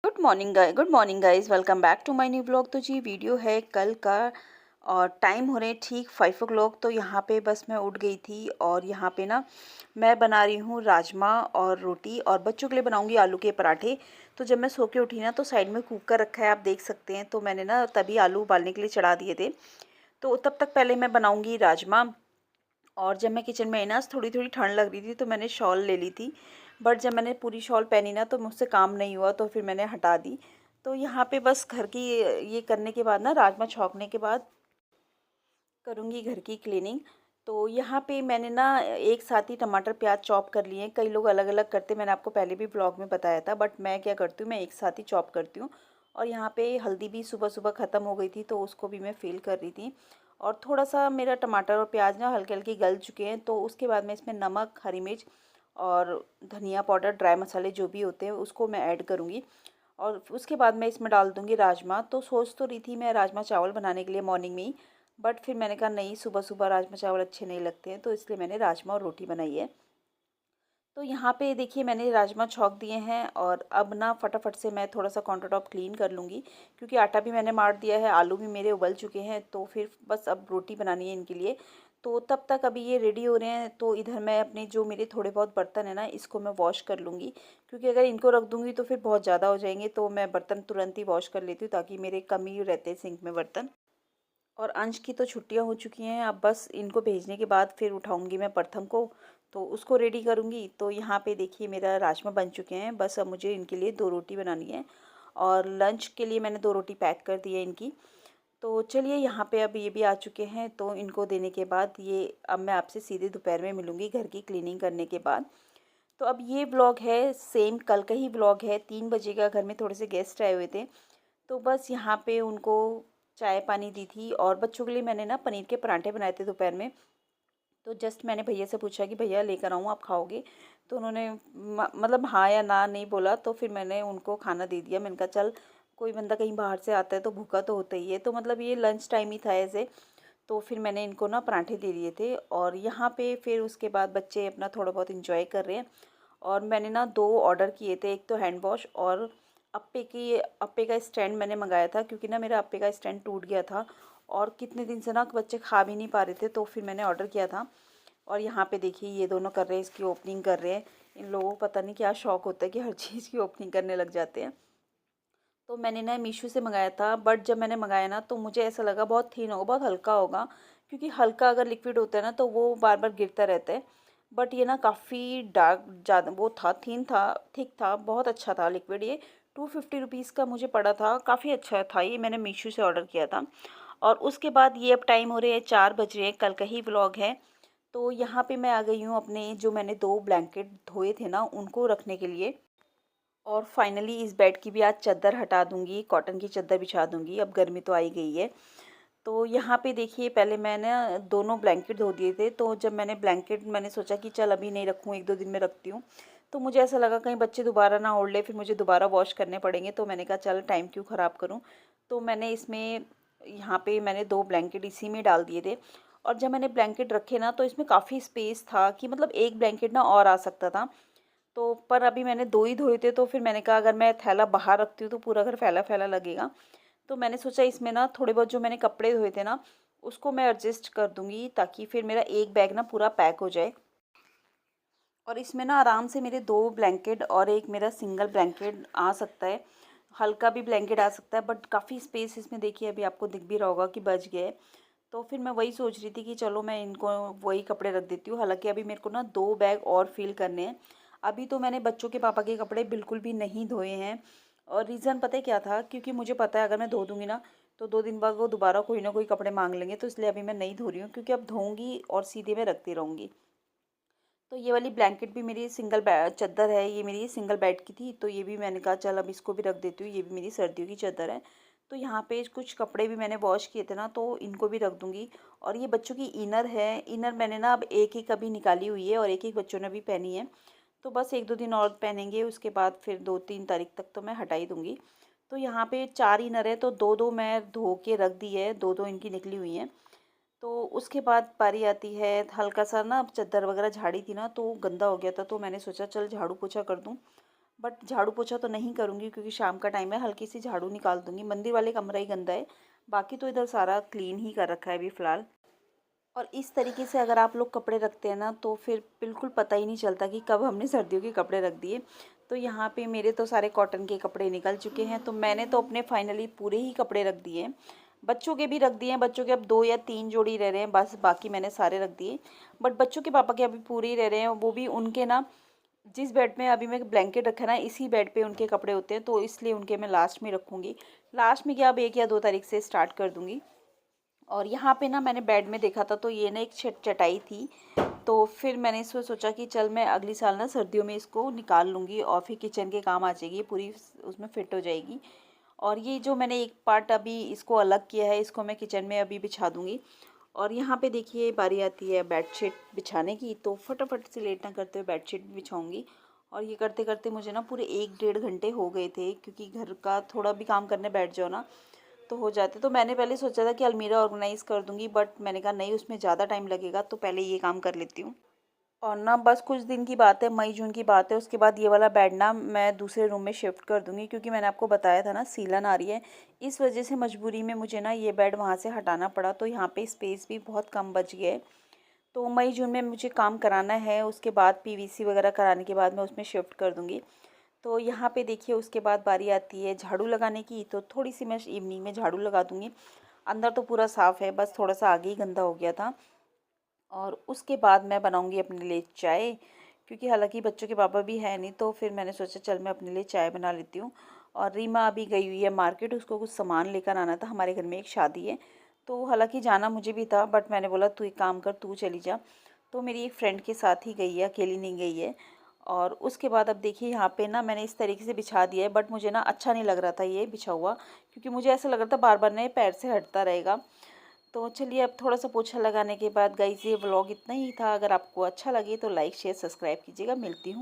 Good morning guys, welcome back to my new blog. तो जी video है कल का और टाइम हो रहे ठीक 5 o'clock। तो यहाँ पे बस मैं उठ गई थी और यहाँ पे ना मैं बना रही हूँ राजमा और रोटी और बच्चों के लिए बनाऊँगी आलू के पराठे। तो जब मैं सो के उठी ना तो साइड में कुकर रखा है, आप देख सकते हैं। तो मैंने ना तभी आलू उबालने के लिए चढ़ा दिए थे। तो तब तक पहले मैं बनाऊँगी राजमा। और जब मैं किचन में आई ना थोड़ी थोड़ी ठंड लग रही थी तो मैंने शॉल ले ली थी। बट जब मैंने पूरी शॉल पहनी ना तो मुझसे काम नहीं हुआ, तो फिर मैंने हटा दी। तो यहाँ पे बस घर की ये करने के बाद ना राजमा छौंकने के बाद करूँगी घर की क्लीनिंग। तो यहाँ पे मैंने ना एक साथ ही टमाटर प्याज चॉप कर लिए हैं। कई लोग अलग अलग करते हैं, मैंने आपको पहले भी ब्लॉग में बताया था, बट मैं क्या करती हूँ, मैं एक साथ ही चॉप करती हूँ। और यहाँ पे हल्दी भी सुबह सुबह ख़त्म हो गई थी तो उसको भी मैं फ़िल कर रही थी। और थोड़ा सा मेरा टमाटर और प्याज ना हल्के हल्के गल चुके हैं, तो उसके बाद मैं इसमें नमक, हरी मिर्च और धनिया पाउडर, ड्राई मसाले जो भी होते हैं उसको मैं ऐड करूँगी। और उसके बाद मैं इसमें डाल दूँगी राजमा। तो सोच तो रही थी मैं राजमा चावल बनाने के लिए मॉर्निंग में ही, बट फिर मैंने कहा नहीं, सुबह सुबह राजमा चावल अच्छे नहीं लगते हैं, तो इसलिए मैंने राजमा और रोटी बनाई है। तो यहाँ पे देखिए मैंने राजमा छौंक दिए हैं और अब ना फटाफट से मैं थोड़ा सा काउंटर टॉप क्लीन कर लूँगी, क्योंकि आटा भी मैंने मार दिया है, आलू भी मेरे उबल चुके हैं। तो फिर बस अब रोटी बनानी है इनके लिए। तो तब तक अभी ये रेडी हो रहे हैं, तो इधर मैं अपने जो मेरे थोड़े बहुत बर्तन है ना इसको मैं वॉश कर लूँगी, क्योंकि अगर इनको रख दूँगी तो फिर बहुत ज़्यादा हो जाएंगे। तो मैं बर्तन तुरंत ही वॉश कर लेती हूँ ताकि मेरे कम ही रहते सिंक में बर्तन। और अंश की तो छुट्टियां हो चुकी हैं, अब बस इनको भेजने के बाद फिर उठाऊंगी मैं प्रथम को, तो उसको रेडी करूंगी। तो यहाँ पे देखिए मेरा राजमा बन चुके हैं, बस अब मुझे इनके लिए 2 रोटी बनानी है। और लंच के लिए मैंने 2 रोटी पैक कर दी है इनकी। तो चलिए यहाँ पे अब ये भी आ चुके हैं, तो इनको देने के बाद ये अब मैं आपसे सीधे दोपहर में मिलूँगी घर की क्लीनिंग करने के बाद। तो अब ये व्लॉग है सेम कल का ही व्लॉग है, 3 बजे का। घर में थोड़े से गेस्ट आए हुए थे, तो बस यहाँ पे उनको चाय पानी दी थी। और बच्चों के लिए मैंने ना पनीर के पराठे बनाए थे दोपहर में। तो जस्ट मैंने भैया से पूछा कि भैया लेकर आऊँ, आप खाओगे? तो उन्होंने मतलब हाँ या ना नहीं बोला, तो फिर मैंने उनको खाना दे दिया। मैंने कहा चल, कोई बंदा कहीं बाहर से आता है तो भूखा तो होता ही है, तो मतलब ये लंच टाइम ही था ऐसे। तो फिर मैंने इनको ना पराठे दे दिए थे। और यहाँ पे फिर उसके बाद बच्चे अपना थोड़ा बहुत इंजॉय कर रहे हैं। और मैंने ना 2 ऑर्डर किए थे, एक तो हैंड वॉश और अप्पे का स्टैंड मैंने मंगाया था, क्योंकि ना मेरा अप्पे का स्टैंड टूट गया था और कितने दिन से ना बच्चे खा भी नहीं पा रहे थे, तो फिर मैंने ऑर्डर किया था। और यहाँ पे देखिए ये दोनों कर रहे हैं, इसकी ओपनिंग कर रहे हैं। इन लोगों को पता नहीं क्या शौक होता है कि हर चीज़ की ओपनिंग करने लग जाते हैं। तो मैंने ना मीशो से मंगाया था, बट जब मैंने मंगाया ना तो मुझे ऐसा लगा बहुत थिन होगा, बहुत हल्का होगा, क्योंकि हल्का अगर लिक्विड होता है ना तो वो बार बार गिरता रहता है। बट ये ना काफ़ी डार्क, ज़्यादा वो था, थिन था, थिक था, बहुत अच्छा था लिक्विड ये। 250 रुपीज़ का मुझे पड़ा था, काफ़ी अच्छा था ये, मैंने मीशो से ऑर्डर किया था। और उसके बाद ये अब टाइम हो रहे हैं 4 बज रहे हैं, कल का ही व्लॉग है। तो यहाँ पे मैं आ गई हूँ अपने जो मैंने 2 ब्लैंकेट धोए थे ना उनको रखने के लिए। और फाइनली इस बेड की भी आज चादर हटा दूंगी, कॉटन की चादर बिछा दूंगी, अब गर्मी तो आई गई है। तो यहाँ पे देखिए पहले मैंने दोनों ब्लैंकेट धो दिए थे। तो जब मैंने सोचा कि चल अभी नहीं रखूँ, 1-2 दिन में रखती हूँ। तो मुझे ऐसा लगा कहीं बच्चे दोबारा ना ओढ़ ले, फिर मुझे दोबारा वॉश करने पड़ेंगे, तो मैंने कहा चल टाइम क्यों ख़राब करूँ। तो मैंने इसमें यहाँ पे मैंने 2 ब्लैंकेट इसी में डाल दिए थे। और जब मैंने ब्लैंकेट रखे ना तो इसमें काफ़ी स्पेस था कि मतलब एक ब्लैंकेट ना और आ सकता था। तो पर अभी मैंने 2 ही धोए थे, तो फिर मैंने कहा अगर मैं थैला बाहर रखती हूँ तो पूरा घर फैला फैला लगेगा। तो मैंने सोचा इसमें ना थोड़े बहुत जो मैंने कपड़े धोए थे ना उसको मैं एडजस्ट कर दूंगी, ताकि फिर मेरा एक बैग ना पूरा पैक हो जाए। और इसमें ना आराम से मेरे 2 ब्लैंकेट और एक मेरा सिंगल ब्लैंकेट आ सकता है, हल्का भी ब्लैंकेट आ सकता है। बट काफ़ी स्पेस इसमें देखिए, अभी आपको दिख भी रहा होगा कि बच गया है। तो फिर मैं वही सोच रही थी कि चलो मैं इनको वही कपड़े रख देती हूँ। हालांकि अभी मेरे को ना 2 बैग और फिल करने हैं। अभी तो मैंने बच्चों के पापा के कपड़े बिल्कुल भी नहीं धोए हैं। और रीज़न पता है क्या था, क्योंकि मुझे पता है अगर मैं धो दूँगी ना तो 2 दिन बाद वो दोबारा कोई ना कोई कपड़े मांग लेंगे, तो इसलिए अभी मैं नहीं धो रही हूँ, क्योंकि अब धोऊंगी और सीधे में रखती रहूँगी। तो ये वाली ब्लैंकेट भी मेरी सिंगल चादर है, ये मेरी सिंगल बेड की थी, तो ये भी मैंने कहा चल अब इसको भी रख देती हूँ, ये भी मेरी सर्दियों की चादर है। तो यहाँ पे कुछ कपड़े भी मैंने वॉश किए थे ना तो इनको भी रख दूँगी। और ये बच्चों की इनर है, इनर मैंने ना अब एक एक अभी निकाली हुई है और एक एक बच्चों ने भी पहनी है। तो बस 1-2 दिन और पहनेंगे, उसके बाद फिर 2-3 तारीख तक तो मैं हटा ही दूँगी। तो यहाँ पे 4 इनर है, तो 2-2 मैं धो के रख दी है, 2-2 इनकी निकली हुई हैं। तो उसके बाद बारी आती है, हल्का सा ना चादर वगैरह झाड़ी थी ना तो गंदा हो गया था, तो मैंने सोचा चल झाड़ू पोछा कर दूं। बट झाड़ू पोछा तो नहीं करूँगी क्योंकि शाम का टाइम है, हल्की सी झाड़ू निकाल दूँगी। मंदिर वाले कमरा ही गंदा है, बाकी तो इधर सारा क्लीन ही कर रखा है अभी फ़िलहाल। और इस तरीके से अगर आप लोग कपड़े रखते हैं ना तो फिर बिल्कुल पता ही नहीं चलता कि कब हमने सर्दियों के कपड़े रख दिए। तो यहाँ पे मेरे तो सारे कॉटन के कपड़े निकल चुके हैं, तो मैंने तो अपने फाइनली पूरे ही कपड़े रख दिए हैं। बच्चों के भी रख दिए हैं, बच्चों के अब 2 या 3 जोड़ी रह रहे हैं बस, बाकी मैंने सारे रख दिए। बट बच्चों के पापा के अभी पूरे ही रह रहे हैं, वो भी उनके ना जिस बेड में अभी मैं ब्लैंकेट रखा है ना, इसी बेड पे उनके कपड़े होते हैं, तो इसलिए उनके मैं लास्ट में रखूँगी। लास्ट में क्या, अब 1 या 2 तारीख से स्टार्ट कर दूँगी। और यहाँ पे ना मैंने बेड में देखा था तो ये ना एक चटाई थी, तो फिर मैंने इसको सोचा कि चल मैं अगली साल ना सर्दियों में इसको निकाल लूँगी और फिर किचन के काम आ जाएगी, पूरी उसमें फिट हो जाएगी। और ये जो मैंने एक पार्ट अभी इसको अलग किया है, इसको मैं किचन में अभी बिछा दूँगी। और यहाँ पे देखिए बारी आती है बेडशीट बिछाने की, तो फटाफट से लेट ना करते हुए बेडशीट भी बिछाऊँगी। और ये करते करते मुझे ना पूरे 1 डेढ़ घंटे हो गए थे, क्योंकि घर का थोड़ा भी काम करने बैठ जाओ ना तो हो जाते। तो मैंने पहले सोचा था कि अलमीरा ऑर्गेनाइज़ कर दूँगी, बट मैंने कहा नहीं, उसमें ज़्यादा टाइम लगेगा, तो पहले ये काम कर लेती हूँ। और ना बस कुछ दिन की बात है, मई जून की बात है, उसके बाद ये वाला बेड ना मैं दूसरे रूम में शिफ्ट कर दूँगी, क्योंकि मैंने आपको बताया था ना सीलन आ रही है। इस वजह से मजबूरी में मुझे ना ये बेड वहाँ से हटाना पड़ा, तो यहाँ पे स्पेस भी बहुत कम बच गया है। तो मई जून में मुझे काम कराना है, उसके बाद पीवीसी वगैरह कराने के बाद मैं उसमें शिफ्ट कर दूँगी। तो यहाँ पे देखिए उसके बाद बारी आती है झाड़ू लगाने की, तो थोड़ी सी मैं इवनिंग में झाड़ू लगा दूँगी। अंदर तो पूरा साफ़ है, बस थोड़ा सा आगे ही गंदा हो गया था। और उसके बाद मैं बनाऊँगी अपने लिए चाय, क्योंकि हालांकि बच्चों के पापा भी है नहीं, तो फिर मैंने सोचा चल मैं अपने लिए चाय बना लेती हूँ। और रीमा अभी गई हुई है मार्केट, उसको कुछ सामान लेकर आना था, हमारे घर में एक शादी है। तो हालांकि जाना मुझे भी था, बट मैंने बोला तू एक काम कर, तू चली जा। तो मेरी एक फ्रेंड के साथ ही गई है, अकेली नहीं गई है। और उसके बाद अब देखिए यहाँ पे ना मैंने इस तरीके से बिछा दिया है, बट मुझे ना अच्छा नहीं लग रहा था ये बिछा हुआ, क्योंकि मुझे ऐसा लग रहा था बार बार ना ये पैर से हटता रहेगा। तो चलिए अब थोड़ा सा पोछा लगाने के बाद गाइस ये व्लॉग इतना ही था। अगर आपको अच्छा लगे तो लाइक शेयर सब्सक्राइब कीजिएगा। मिलती हूँ।